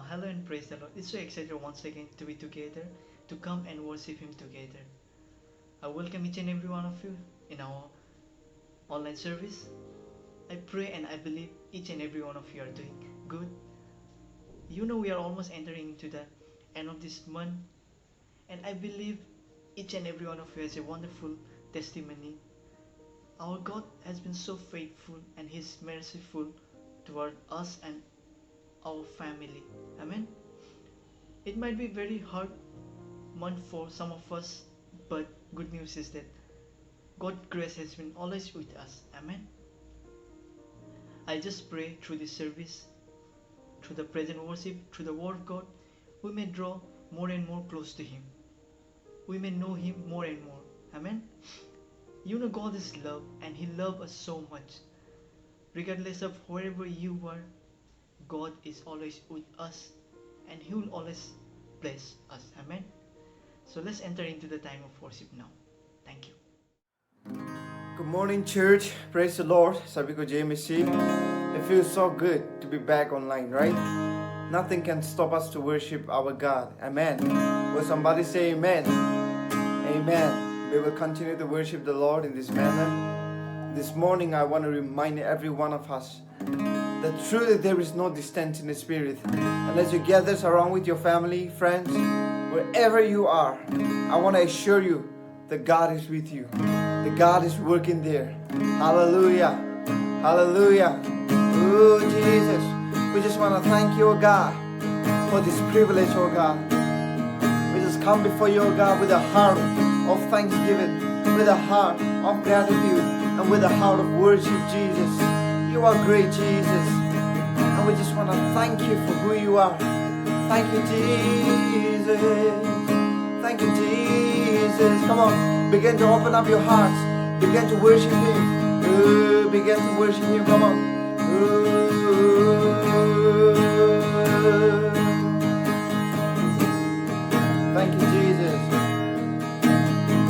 Hello and praise the Lord. It's so excited once again to be together, to come and worship Him together. I welcome each and every one of you in our online service. I pray and I believe each and every one of you are doing good. We are almost entering into the end of this month, and I believe each and every one of you has a wonderful testimony. Our God has been so faithful and He's merciful toward us and our family. Amen. It might be very hard month for some of us, but good news is that God's grace has been always with us. Amen. I just pray through this service, through the present worship, through the Word of God, we may draw more and more close to Him. We may know Him more and more. Amen. God is love and He loves us so much. Regardless of wherever you are, God is always with us and He will always bless us. Amen. So let's enter into the time of worship now. Thank you. Good morning, church. Praise the Lord. सभी को जय मसीह. It feels so good to be back online, right? Nothing can stop us to worship our God. Amen. Will somebody say amen? Amen. We will continue to worship the Lord in this manner. This morning, I want to remind every one of us that truly there is no distance in the Spirit. And as you gather around with your family, friends, wherever you are, I want to assure you that God is with you. That God is working there. Hallelujah. Hallelujah. Oh, Jesus. We just want to thank you, oh God, for this privilege, oh God. We just come before you, oh God, with a heart of thanksgiving, with a heart of gratitude, and with a heart of worship, Jesus. You are great, Jesus. And we just want to thank you for who you are. Thank you, Jesus. Thank you, Jesus. Come on, begin to open up your hearts. Begin to worship Him. Begin to worship Him. Come on. Thank you, Jesus.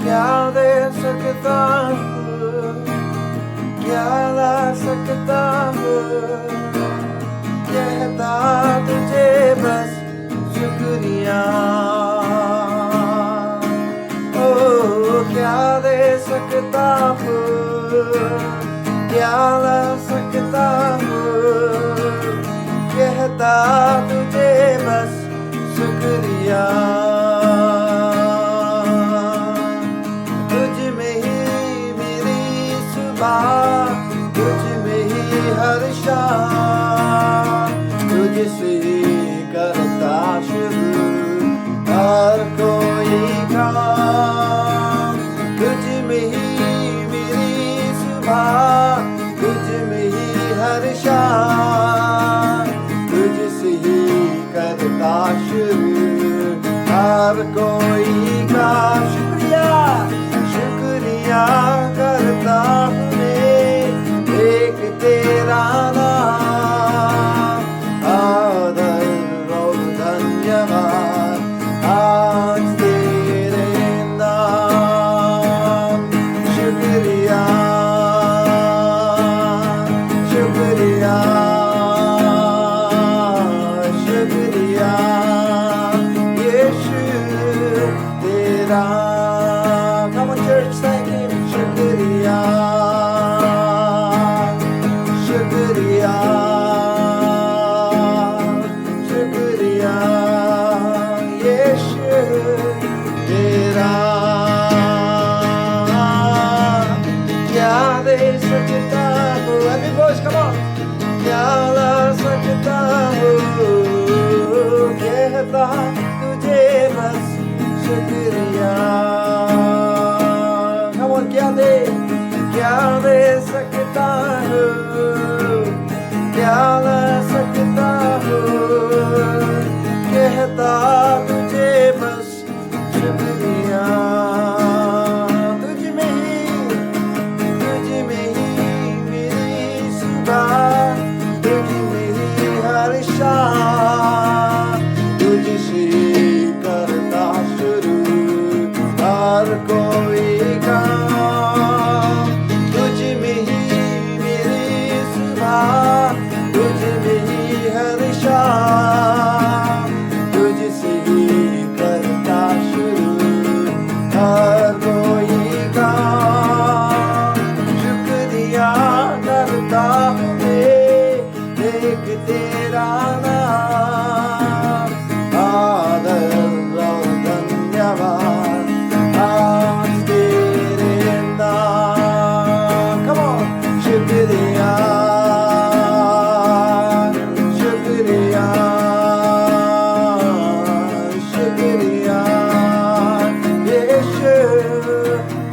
क्या दे सकता हूँ, क्या ला सकता हूँ, कहता तुझे बस शुक्रिया. क्या दे सकता हूँ, क्या ला सकता हूँ, कहता तुझे बस शुक्रिया. तुझ में ही मेरी सुबह, तुझ में ही हर शाम, तुझसे ही करता शुरू हर कोई काम. तुझ में ही मेरी सुबह, तुझ में ही हर शाम, तुझसे ही करता शुरू हर कोई का. शुक्रिया शुक्रिया करता हूँ मैं एक तेरा नाम. आदर और धन्यवाद आज तेरे नाम. शुक्रिया शुक्रिया शुक्रिया यीशु तेरा. Come on, church, thank Him. शुक्रिया शुक्रिया शुक्रिया यीशु तेरा. क्या दे सकता हूँ, every voice, come on. क्या ला सकता हूँ, कहता तुझे बस शुक्रिया. Come on, क्या दे सकता हूँ, क्या ला सकता हूँ, कहता तुझे बस शुक्रिया. तुझ में ही मेरी सुबह, तुझ में ही हर शाम, तुझसे करता शुरू हर कोई काम. तुझ में ही मेरी सुबह, तुझ में ही हर शाम, शुक्रिया यीशु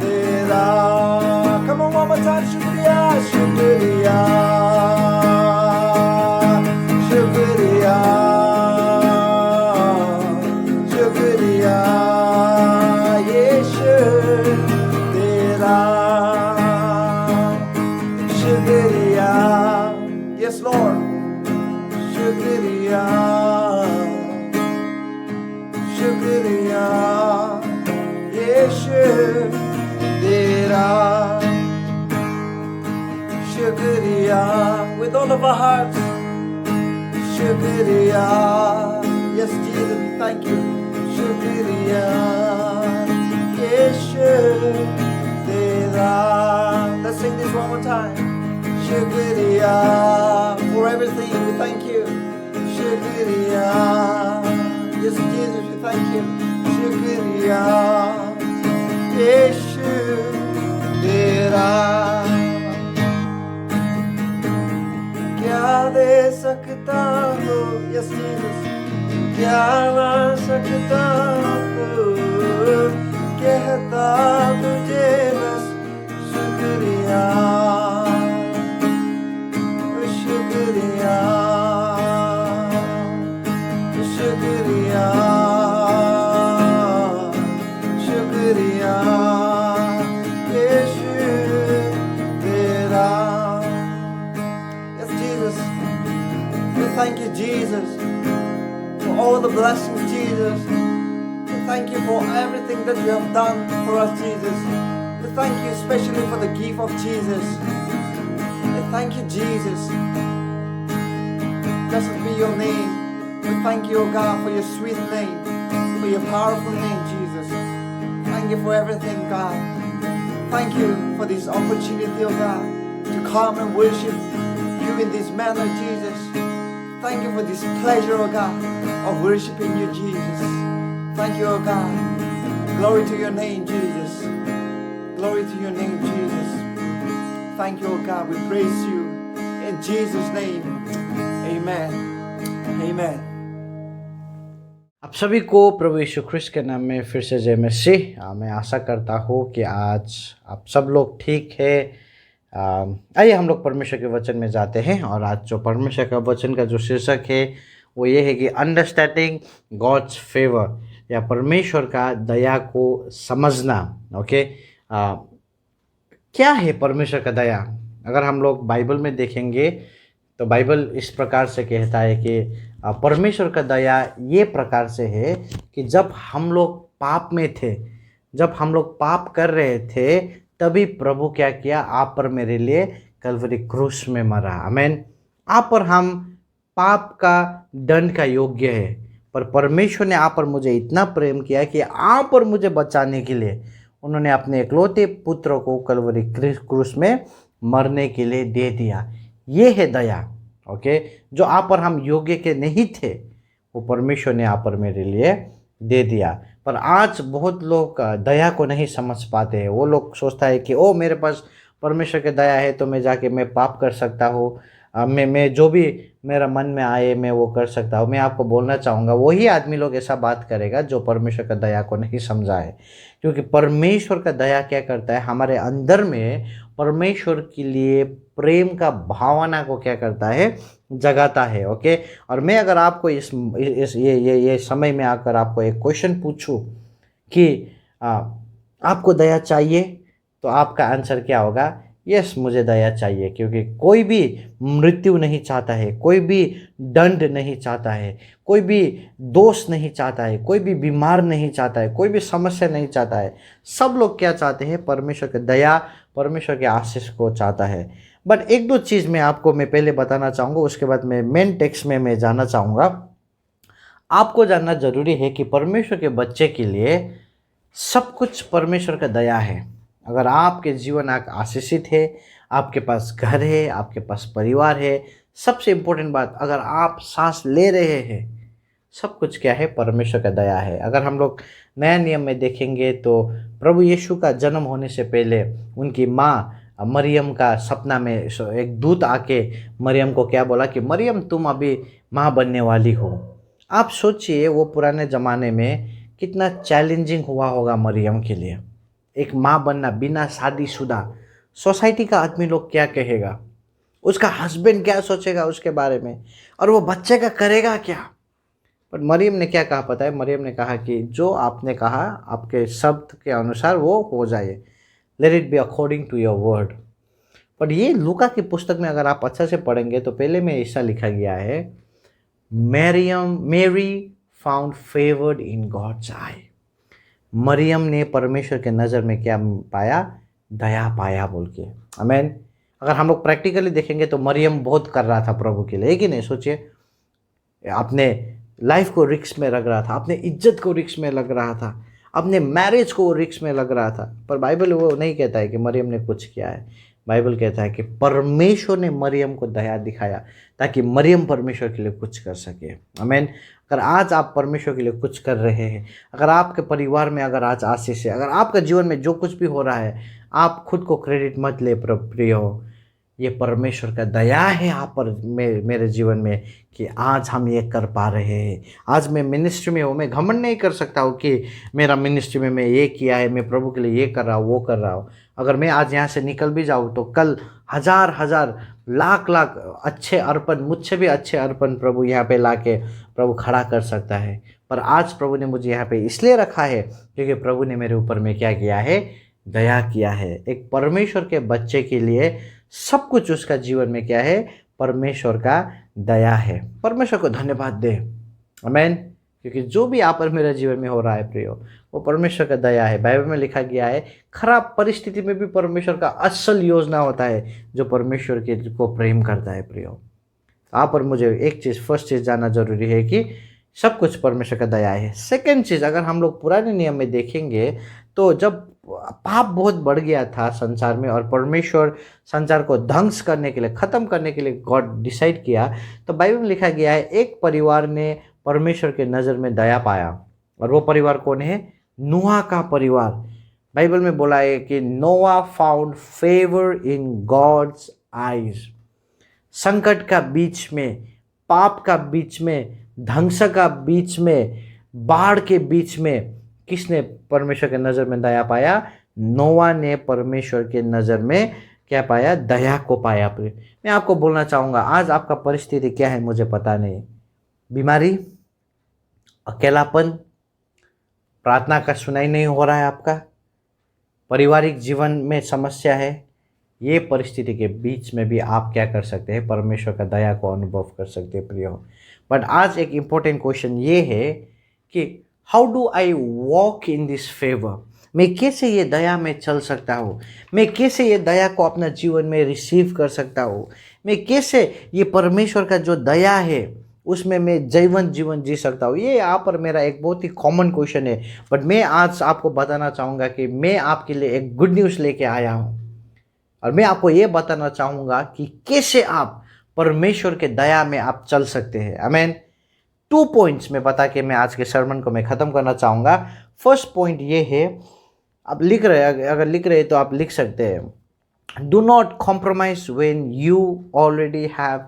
तेरा। Come on one more time, शुक्रिया शुक्रिया शुक्रिया शुक्रिया यीशु तेरा शुक्रिया। Yes Lord, शुक्रिया शुक्रिया यीशु तेरा शुक्रिया। With all of our hearts, शुक्रिया। Yes Jesus, we thank you. शुक्रिया यीशु तेरा। Let's sing this one more time. शुक्रिया for everything, we thank you. शुक्रिया। Yes Jesus, we thank you. शुक्रिया यीशु तेरा। क्या दे सकता हो, yes Jesus, क्या ला सकता हो, कहता तुझे बस शुक्रिया शुक्रिया शुक्रिया शुक्रिया यीशु तेरा। Yes Jesus, we thank you Jesus for all the blessings Jesus. We thank you for everything that you have done for us Jesus. We thank you especially for the gift of Jesus. We thank you Jesus. Blessed be your name. We thank you, O God, for your sweet name, for your powerful name, Jesus. Thank you for everything, God. Thank you for this opportunity, O God, to come and worship you in this manner, Jesus. Thank you for this pleasure, O God, of worshiping you, Jesus. Thank you, O God. Glory to your name, Jesus. Glory to your name, Jesus. Thank you, O God. We praise you in Jesus' name. Amen. Amen. आप सभी को प्रभु यीशु ख्रिस्त के नाम में फिर से जय मसीह। मैं आशा करता हूँ कि आज आप सब लोग ठीक है। आइए हम लोग परमेश्वर के वचन में जाते हैं। और आज जो परमेश्वर का वचन का जो शीर्षक है वो ये है कि अंडरस्टैंडिंग गॉड्स फेवर, या परमेश्वर का दया को समझना। ओके, क्या है परमेश्वर का दया? अगर हम लोग बाइबल में देखेंगे तो बाइबल इस प्रकार से कहता है कि परमेश्वर का दया ये प्रकार से है कि जब हम लोग पाप में थे, जब हम लोग पाप कर रहे थे, तभी प्रभु क्या किया? आप पर मेरे लिए कलवरी क्रूस में मरा। आमीन। आप पर हम पाप का दंड का योग्य है, पर परमेश्वर ने आप पर मुझे इतना प्रेम किया कि आप पर मुझे बचाने के लिए उन्होंने अपने इकलौते पुत्र को कलवरी क्रूस में मरने के लिए दे दिया। ये है दया। ओके, जो आप पर हम योग्य के नहीं थे वो परमेश्वर ने आप पर मेरे लिए दे दिया। पर आज बहुत लोग दया को नहीं समझ पाते हैं। वो लोग सोचता है कि ओ मेरे पास परमेश्वर की दया है तो मैं जाके मैं पाप कर सकता हूँ, मैं जो भी मेरा मन में आए मैं वो कर सकता हूँ। मैं आपको बोलना चाहूँगा वही आदमी लोग ऐसा बात करेगा जो परमेश्वर का दया को नहीं समझा है। क्योंकि परमेश्वर का दया क्या करता है? हमारे अंदर में परमेश्वर के लिए प्रेम का भावना को क्या करता है? जगाता है। ओके, और मैं अगर आपको इस ये समय में आकर आपको एक क्वेश्चन पूछूं कि आपको दया चाहिए, तो आपका आंसर क्या होगा? यस, मुझे दया चाहिए। क्योंकि कोई भी मृत्यु नहीं चाहता है, कोई भी दंड नहीं चाहता है, कोई भी दोष नहीं चाहता है, कोई भी बीमार नहीं चाहता है, कोई भी समस्या नहीं चाहता है। सब लोग क्या चाहते हैं? परमेश्वर की दया, परमेश्वर के आशीष को चाहता है। बट एक दो चीज़ मैं पहले बताना चाहूँगा, उसके बाद मैं मेन टेक्स्ट में मैं जाना चाहूँगा। आपको जानना जरूरी है कि परमेश्वर के बच्चे के लिए सब कुछ परमेश्वर का दया है। अगर आपके जीवन आप आशीषित है, आपके पास घर है, आपके पास परिवार है, सबसे इम्पोर्टेंट बात, अगर आप सांस ले रहे हैं, सब कुछ क्या है? परमेश्वर का दया है। अगर हम लोग नया नियम में देखेंगे तो प्रभु यीशु का जन्म होने से पहले उनकी माँ मरियम का सपना में एक दूत आके मरियम को क्या बोला कि मरियम तुम अभी माँ बनने वाली हो। आप सोचिए वो पुराने ज़माने में कितना चैलेंजिंग हुआ होगा मरियम के लिए, एक माँ बनना बिना शादीशुदा। सोसाइटी का आदमी लोग क्या कहेगा, उसका हस्बैंड क्या सोचेगा उसके बारे में, और वो बच्चे का करेगा क्या। पर मरियम ने क्या कहा पता है? मरियम ने कहा कि जो आपने कहा आपके शब्द के अनुसार वो हो जाए, let it be according to your word. पर ये लूका की पुस्तक में अगर आप अच्छा से पढ़ेंगे तो पहले में ऐसा लिखा गया है, मेरी फाउंड फेवर्ड इन गॉड्स आई। मरियम ने परमेश्वर के नज़र में क्या पाया? दया पाया बोल के। आमीन। अगर हम लोग प्रैक्टिकली देखेंगे तो मरियम बहुत कर रहा था प्रभु के लिए, कि नहीं? सोचिए, अपने लाइफ को रिस्क में रख रहा था, अपने इज्जत को रिस्क में लग रहा था, अपने मैरिज को रिस्क में लग रहा था। पर बाइबल वो नहीं कहता है कि मरियम ने कुछ किया है। बाइबल कहता है कि परमेश्वर ने मरियम को दया दिखाया ताकि मरियम परमेश्वर के लिए कुछ कर सके। आमीन। अगर आज आप परमेश्वर के लिए कुछ कर रहे हैं, अगर आपके परिवार में अगर आज आशीष है, अगर आपका जीवन में जो कुछ भी हो रहा है, आप खुद को क्रेडिट मत ले प्रियो, ये परमेश्वर का दया है आप पर मेरे जीवन में कि आज हम ये कर पा रहे हैं। आज मैं मिनिस्ट्री में हूँ, मैं घमंड नहीं कर सकता हूँ कि मेरा मिनिस्ट्री में मैं ये किया है, मैं प्रभु के लिए ये कर रहा हूँ, वो कर रहा हूँ। अगर मैं आज यहाँ से निकल भी जाऊँ तो कल हजार हजार लाख लाख अच्छे अर्पण, मुझसे भी अच्छे अर्पण प्रभु यहाँ पे लाके प्रभु खड़ा कर सकता है। पर आज प्रभु ने मुझे यहाँ पे इसलिए रखा है क्योंकि प्रभु ने मेरे ऊपर में क्या किया है? दया किया है। एक परमेश्वर के बच्चे के लिए सब कुछ उसका जीवन में क्या है? परमेश्वर का दया है। परमेश्वर को धन्यवाद दे। आमीन। क्योंकि जो भी आप और मेरे जीवन में हो रहा है प्रियो, वो परमेश्वर का दया है। बाइबल में लिखा गया है, खराब परिस्थिति में भी परमेश्वर का असल योजना होता है जो परमेश्वर के को प्रेम करता है प्रियो। आप और मुझे एक चीज़, फर्स्ट चीज़ जानना जरूरी है कि सब कुछ परमेश्वर का दया है। सेकेंड चीज़, अगर हम लोग पुराने नियम में देखेंगे तो जब पाप बहुत बढ़ गया था संसार में और परमेश्वर संसार को ध्वंस करने के लिए, ख़त्म करने के लिए गॉड डिसाइड किया, तो बाइबल में लिखा गया है एक परिवार ने परमेश्वर के नज़र में दया पाया। और वो परिवार कौन है? नूहा का परिवार। बाइबल में बोला है कि Noah found favour in God's eyes. संकट का बीच में, पाप का बीच में, ध्वंस का बीच में, बाढ़ के बीच में किसने परमेश्वर के नज़र में दया पाया? नोआ ने परमेश्वर के नज़र में क्या पाया? दया को पाया। मैं आपको बोलना चाहूँगा, आज आपका परिस्थिति क्या है मुझे पता नहीं, बीमारी, अकेलापन, प्रार्थना का सुनाई नहीं हो रहा है आपका, पारिवारिक जीवन में समस्या है, ये परिस्थिति के बीच में भी आप क्या कर सकते हैं? परमेश्वर का दया को अनुभव कर सकते हैं प्रियो। बट आज एक इम्पोर्टेंट क्वेश्चन ये है कि how do I walk in this favour? मैं कैसे ये दया में चल सकता हूँ? मैं कैसे ये दया को अपना जीवन में रिसीव कर सकता हूँ? मैं कैसे ये परमेश्वर का जो दया है उसमें मैं जीवन जी सकता हूँ? ये यहाँ पर मेरा एक बहुत ही कॉमन क्वेश्चन है। बट मैं आज आपको बताना चाहूँगा कि मैं आपके लिए एक गुड न्यूज़ लेके आया हूँ और मैं आपको ये बताना चाहूँगा कि कैसे आप परमेश्वर के दया में आप चल सकते हैं। आमीन। 2 पॉइंट्स में बता के मैं आज के सर्मन को मैं ख़त्म करना चाहूँगा। फर्स्ट पॉइंट ये है, आप लिख रहे हैं, अगर लिख रहे हैं तो आप लिख सकते हैं, do not compromise when you already have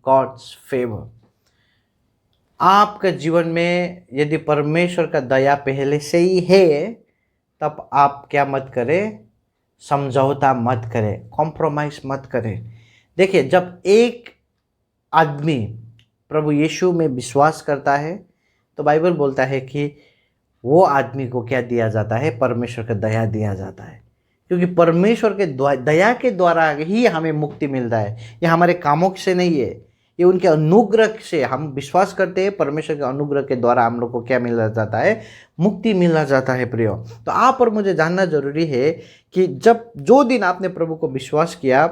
God's favour. आपके जीवन में यदि परमेश्वर का दया पहले से ही है तब आप क्या मत करें? समझौता मत करें, कॉम्प्रोमाइज़ मत करें। देखिए, जब एक आदमी प्रभु यीशु में विश्वास करता है तो बाइबल बोलता है कि वो आदमी को क्या दिया जाता है? परमेश्वर का दया दिया जाता है। क्योंकि परमेश्वर के दया के द्वारा ही हमें मुक्ति मिलता है। ये हमारे कामों से नहीं है, ये उनके अनुग्रह से हम विश्वास करते हैं। परमेश्वर के अनुग्रह के द्वारा हम लोग को क्या मिला जाता है? मुक्ति मिला जाता है प्रियो। तो आप और मुझे जानना जरूरी है कि जो दिन आपने प्रभु को विश्वास किया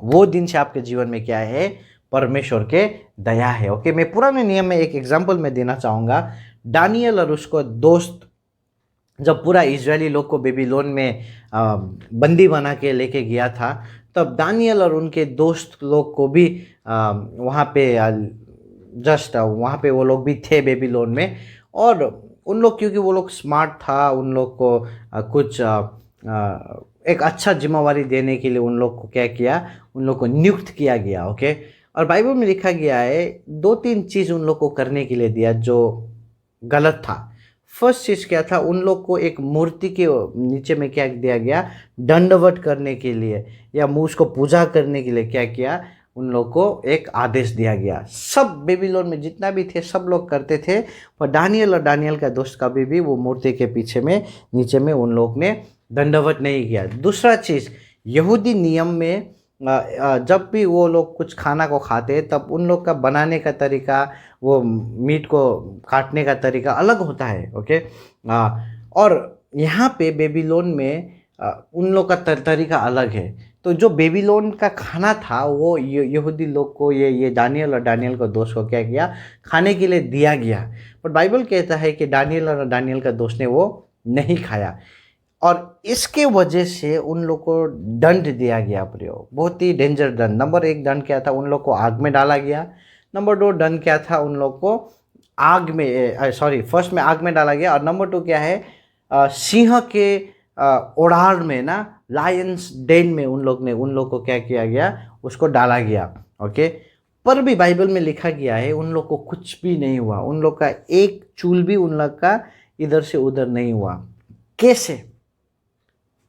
वो दिन से आपके जीवन में क्या है? परमेश्वर के दया है। ओके, मैं पुराने नियम में एक एग्जाम्पल मैं देना चाहूँगा। दानियल और उसको दोस्त जब पूरा इजरायली लोग को बेबीलोन में बंदी बना के लेके गया था, तब दानियल और उनके दोस्त लोग को भी वहाँ पे वहाँ पे वो लोग भी थे बेबीलोन में। और उन लोग, क्योंकि वो लोग स्मार्ट था, उन लोग को कुछ एक अच्छा जिम्मेवारी देने के लिए उन लोग को क्या किया? उन लोग को नियुक्त किया गया। ओके, और बाइबल में लिखा गया है 2-3 चीज़ उन लोग को करने के लिए दिया जो गलत था। फर्स्ट चीज़ क्या था, उन लोग को एक मूर्ति के नीचे में क्या दिया गया, दंडवत करने के लिए या उसको पूजा करने के लिए क्या किया, उन लोग को एक आदेश दिया गया। सब बेबीलोन में जितना भी थे सब लोग करते थे, पर दानियल और दानियल का दोस्त कभी भी वो मूर्ति के पीछे में नीचे में उन लोग ने दंडवत नहीं किया। दूसरा चीज़, यहूदी नियम में जब भी वो लोग कुछ खाना को खाते तब उन लोग का बनाने का तरीका, वो मीट को काटने का तरीका अलग होता है। ओके, और यहाँ पे बेबीलोन में उन लोग का तरीका अलग है। तो जो बेबीलोन का खाना था वो यहूदी लोग को, ये दानियल और दानियल को दोस्त को क्या किया, खाने के लिए दिया गया। पर बाइबल कहता है कि दानियल और दानियल का दोस्त ने वो नहीं खाया, और इसके वजह से उन लोग को दंड दिया गया। प्रयोग बहुत ही डेंजर दंड। नंबर 1 दंड क्या था, उन लोग को आग में डाला गया। नंबर 2 दंड क्या था, उन लोग को आग में फर्स्ट में आग में डाला गया, और नंबर 2 क्या है, सिंह के ओढ़ार में ना, लायंस डेन में उन लोग को क्या किया गया, उसको डाला गया। ओके, पर भी बाइबल में लिखा गया है उन लोग को कुछ भी नहीं हुआ, उन लोग का एक चूल भी उन लोग का इधर से उधर नहीं हुआ। कैसे?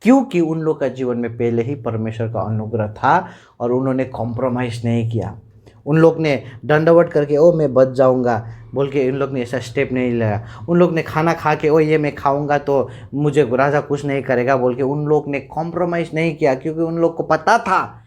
क्योंकि उन लोग का जीवन में पहले ही परमेश्वर का अनुग्रह था और उन्होंने कॉम्प्रोमाइज़ नहीं किया। उन लोग ने दंडवत करके ओ मैं बच जाऊंगा बोल के उन लोग ने ऐसा स्टेप नहीं लिया। उन लोग ने खाना खा के ओ ये मैं खाऊंगा तो मुझे राजा कुछ नहीं करेगा बोल के उन लोग ने कॉम्प्रोमाइज़ नहीं किया, क्योंकि उन लोग को पता था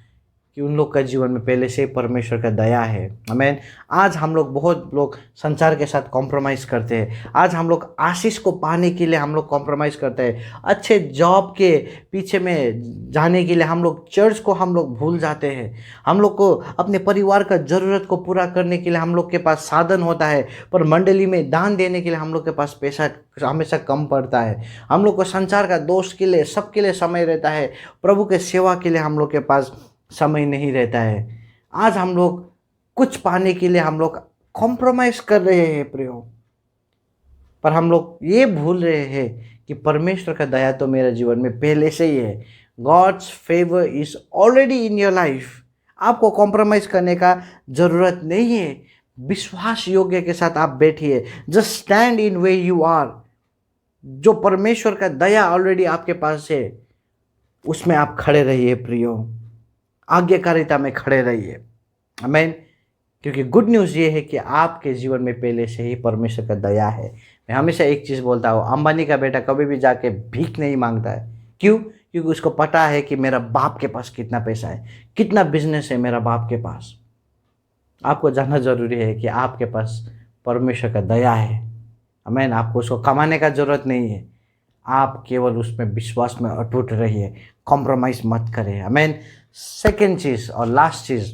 कि उन लोग का जीवन में पहले से परमेश्वर का दया है। आमीन। आज हम लोग, बहुत लोग संसार के साथ कॉम्प्रोमाइज़ करते हैं। आज हम लोग आशीष को पाने के लिए हम लोग कॉम्प्रोमाइज़ करते हैं। अच्छे जॉब के पीछे में जाने के लिए हम लोग चर्च को हम लोग भूल जाते हैं। हम लोग को अपने परिवार का ज़रूरत को पूरा करने के लिए हम लोग के पास साधन होता है, पर मंडली में दान देने के लिए हम लोग के पास पैसा हमेशा कम पड़ता है। हम लोग को संसार का दोष के लिए, सबके लिए समय रहता है, प्रभु के सेवा के लिए हम लोग के पास समय नहीं रहता है। आज हम लोग कुछ पाने के लिए हम लोग कॉम्प्रोमाइज़ कर रहे हैं प्रयोग, पर हम लोग ये भूल रहे हैं कि परमेश्वर का दया तो मेरे जीवन में पहले से ही है। God's favour is already in your life. आपको कॉम्प्रोमाइज़ करने का ज़रूरत नहीं है। विश्वास योग्य के साथ आप बैठिए। Just stand in way you are. जो परमेश्वर का दया ऑलरेडी आपके पास है उसमें आप खड़े रहिए प्रियो, आज्ञाकारिता में खड़े रहिए। आमीन। क्योंकि गुड न्यूज़ ये है कि आपके जीवन में पहले से ही परमेश्वर का दया है। मैं हमेशा एक चीज़ बोलता हूँ, अंबानी का बेटा कभी भी जाके भीख नहीं मांगता है। क्यों? क्योंकि उसको पता है कि मेरा बाप के पास कितना पैसा है, कितना बिजनेस है मेरा बाप के पास। आपको जानना ज़रूरी है कि आपके पास परमेश्वर का दया है। आमीन। आपको उसको कमाने का ज़रूरत नहीं है, आप केवल उसमें विश्वास में अटूट रहिए, कॉम्प्रोमाइज़ मत करें। आमीन। सेकेंड चीज़ और लास्ट चीज़,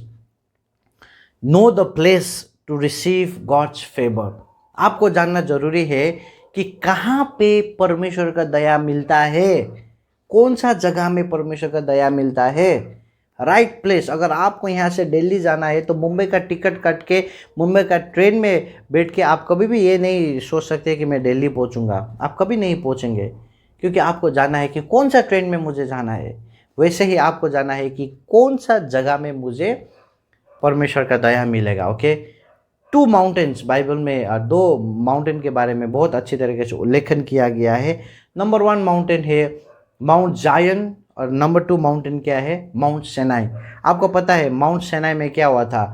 know the place to receive God's favour. आपको जानना जरूरी है कि कहाँ पे परमेश्वर का दया मिलता है, कौन सा जगह में परमेश्वर का दया मिलता है। Right place. अगर आपको यहाँ से दिल्ली जाना है तो मुंबई का टिकट कट के मुंबई का ट्रेन में बैठ के आप कभी भी ये नहीं सोच सकते कि मैं दिल्ली पहुँचूँगा। आप कभी नहीं पहुँचेंगे, क्योंकि आपको जाना है कि कौन सा ट्रेन में मुझे जाना है। वैसे ही आपको जाना है कि कौन सा जगह में मुझे परमेश्वर का दया मिलेगा। ओके, 2 माउंटेन्स, बाइबल में 2 माउंटेन के बारे में बहुत अच्छी तरीके से उल्लेखन किया गया है। नंबर 1 माउंटेन है माउंट जायन, और नंबर 2 माउंटेन क्या है, माउंट सेनाई। आपको पता है माउंट सेनाई में क्या हुआ था,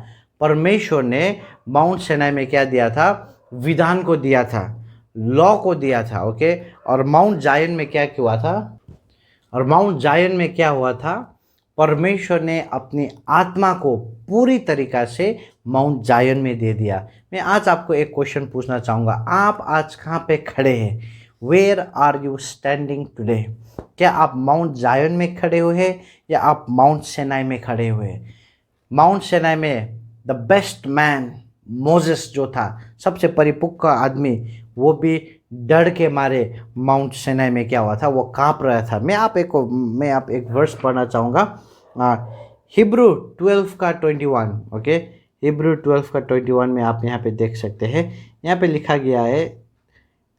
परमेश्वर ने माउंट सेनाई में क्या दिया था, विधान को दिया था, लॉ को दिया था। ओके, और माउंट जायन में क्या हुआ था, और माउंट जायन में क्या हुआ था, परमेश्वर ने अपनी आत्मा को पूरी तरीक़ा से माउंट जायन में दे दिया। मैं आज आपको एक क्वेश्चन पूछना चाहूँगा, आप आज कहाँ पे खड़े हैं? Where are you standing today? क्या आप माउंट जायन में खड़े हुए हैं या आप माउंट सेनाई में खड़े हुए हैं? माउंट सेनाई में द बेस्ट मैन मोजेस जो था, सबसे परिपक्व आदमी, वो भी डर के मारे माउंट सेनाई में क्या हुआ था, वो काँप रहा था। मैं आप एक वर्स पढ़ना चाहूँगा, हिब्रू 12 का 21। ओके, हिब्रू 12 का 21 में आप यहाँ पे देख सकते हैं। यहाँ पे लिखा गया है,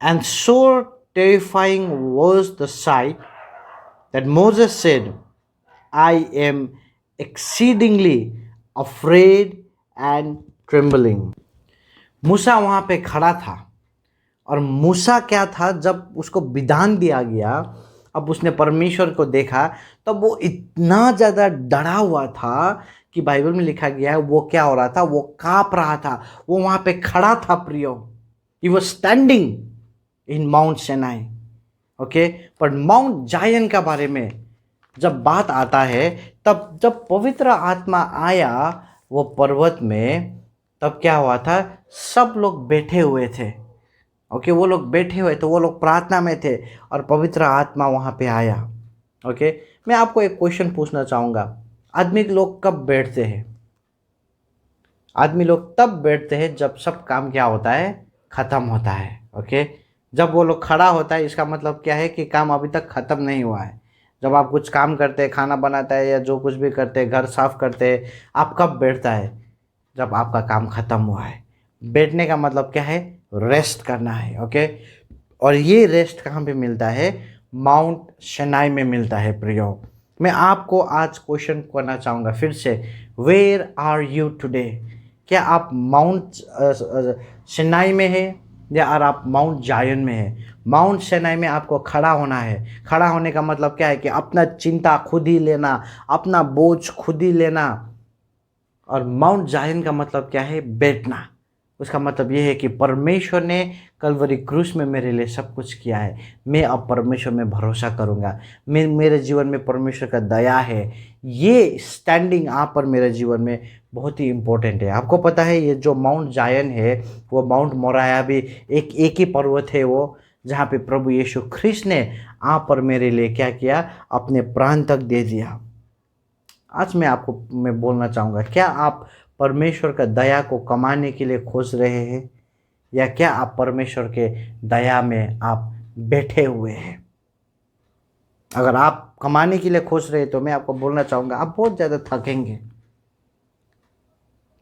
and so terrifying was the site that Moses said, I am exceedingly afraid and trembling. मूसा वहाँ पे खड़ा था और मूसा क्या था, जब उसको विधान दिया गया, अब उसने परमेश्वर को देखा, तब वो इतना ज़्यादा डरा हुआ था कि बाइबल में लिखा गया है वो क्या हो रहा था, वो काँप रहा था। वो वहाँ पे खड़ा था प्रियो, he was standing in Mount Sinai. Okay, पर माउंट जायन का बारे में जब बात आता है, तब जब पवित्र आत्मा आया वो पर्वत में, तब क्या हुआ था, सब लोग बैठे हुए थे। ओके, वो लोग बैठे हुए थे, वो लोग प्रार्थना में थे और पवित्र आत्मा वहाँ पे आया। ओके, मैं आपको एक क्वेश्चन पूछना चाहूँगा, आदमी लोग कब बैठते हैं? आदमी लोग तब बैठते हैं जब सब काम क्या होता है, ख़त्म होता है। ओके, जब वो लोग खड़ा होता है, इसका मतलब क्या है कि काम अभी तक ख़त्म नहीं हुआ है। जब आप कुछ काम करते हैं, खाना बनाता है या जो कुछ भी करते हैं, घर साफ करते हैं, आप कब बैठता है? जब आपका काम ख़त्म हुआ है। बैठने का मतलब क्या है? रेस्ट करना है। ओके, और ये रेस्ट कहाँ पे मिलता है? माउंट सिनाई में मिलता है प्रियो। मैं आपको आज क्वेश्चन करना चाहूँगा फिर से, वेयर आर यू टुडे? क्या आप माउंट सिनाई में है या आप माउंट जायन में है? माउंट सिनाई में आपको खड़ा होना है। खड़ा होने का मतलब क्या है कि अपना चिंता खुद ही लेना, अपना बोझ खुद ही लेना। और माउंट जायन का मतलब क्या है? बैठना। उसका मतलब ये है कि परमेश्वर ने कलवरी क्रूस में मेरे लिए सब कुछ किया है, मैं अब परमेश्वर में भरोसा करूँगा, मेरे जीवन में परमेश्वर का दया है। ये स्टैंडिंग आप पर मेरे जीवन में बहुत ही इम्पोर्टेंट है। आपको पता है ये जो माउंट जायन है, वो माउंट मोराया भी एक ही पर्वत है वो, जहाँ पे प्रभु यीशु ख्रिस्त ने आप पर मेरे लिए क्या किया? अपने प्राण तक दे दिया। आज मैं बोलना चाहूँगा, क्या आप परमेश्वर का दया को कमाने के लिए खोज रहे हैं या क्या आप परमेश्वर के दया में आप बैठे हुए हैं? अगर आप कमाने के लिए खोज रहे हैं तो मैं आपको बोलना चाहूँगा आप बहुत ज़्यादा थकेंगे,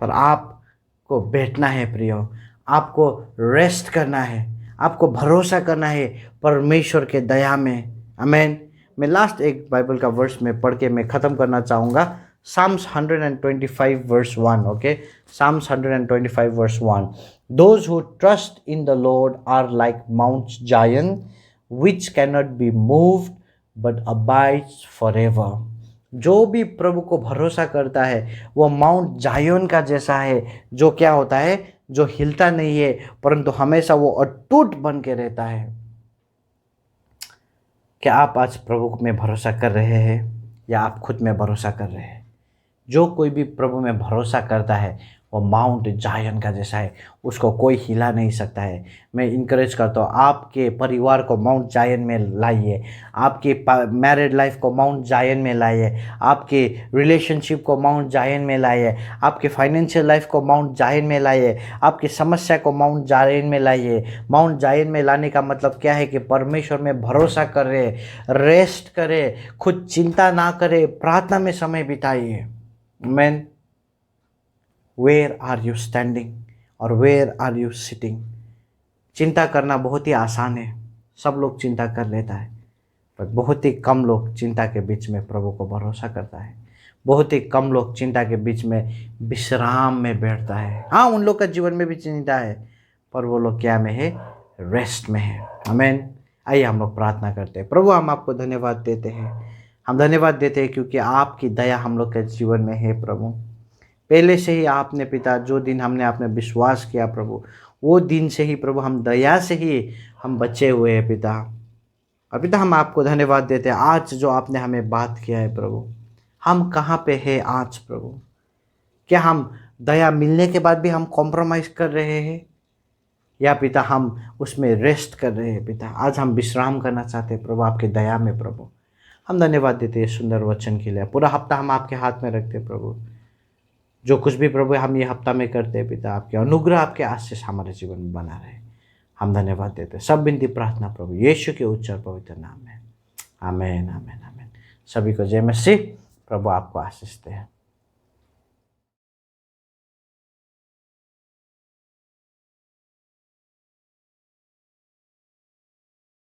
पर आपको बैठना है प्रियो, आपको रेस्ट करना है, आपको भरोसा करना है परमेश्वर के दया में। आमीन। मैं लास्ट एक बाइबल का वर्स में पढ़ के मैं ख़त्म करना चाहूँगा, Psalms 125 verse 1. Okay, Psalms 125 verse 1. Those who trust in the Lord are like Mount Zion, which cannot be moved but abides forever. जो भी प्रभु को भरोसा करता है वो माउंट जायोन का जैसा है, जो क्या होता है? जो हिलता नहीं है परंतु हमेशा वो अटूट बन के रहता है। क्या आप आज प्रभु में भरोसा कर रहे हैं या आप खुद में भरोसा कर रहे हैं? जो कोई भी प्रभु में भरोसा करता है वो माउंट जायन का जैसा है, उसको कोई हिला नहीं सकता है। मैं इनकरेज करता हूँ, आपके परिवार को माउंट जायन में लाइए, आपके मैरिड लाइफ को माउंट जायन में लाइए, आपके रिलेशनशिप को माउंट जायन में लाइए, आपके फाइनेंशियल लाइफ को माउंट जायन में लाइए, आपकी समस्या को माउंट जायन में लाइए। माउंट जायन में लाने का मतलब क्या है कि परमेश्वर में भरोसा करे, रेस्ट करे, खुद चिंता ना करे, प्रार्थना में समय बिताइए। Amen. Where are you standing और where are you sitting? चिंता करना बहुत ही आसान है, सब लोग चिंता कर लेता है, पर बहुत ही कम लोग चिंता के बीच में प्रभु को भरोसा करता है। बहुत ही कम लोग चिंता के बीच में विश्राम में बैठता है। हाँ, उन लोग का जीवन में भी चिंता है, पर वो लोग क्या में है? रेस्ट में है। आमीन। आइए हम लोग प्रार्थना करते हैं। प्रभु, हम आपको धन्यवाद देते हैं, हम धन्यवाद देते हैं क्योंकि आपकी दया हम लोग के जीवन में है प्रभु। पहले से ही आपने पिता, जो दिन हमने आपने विश्वास किया प्रभु, वो दिन से ही प्रभु हम दया से ही हम बचे हुए हैं पिता। और पिता हम आपको धन्यवाद देते हैं आज जो आपने हमें बात किया है प्रभु। हम कहाँ पे है आज प्रभु? क्या हम दया मिलने के बाद भी हम कॉम्प्रोमाइज़ कर रहे हैं या पिता हम उसमें रेस्ट कर रहे हैं? पिता आज हम विश्राम करना चाहते हैं प्रभु आपके दया में प्रभु। हम धन्यवाद देते हैं सुंदर वचन के लिए। पूरा हफ्ता हम आपके हाथ में रखते हैं प्रभु। जो कुछ भी प्रभु हम ये हफ्ता में करते हैं पिता, आपके अनुग्रह, आपके आशीष हमारे जीवन में बना रहे। हम धन्यवाद देते हैं। सब विनती प्रार्थना प्रभु यीशु के उच्च और पवित्र नाम में। आमीन, आमीन, आमीन। सभी को जय मसीह। प्रभु आपको आशीष दे।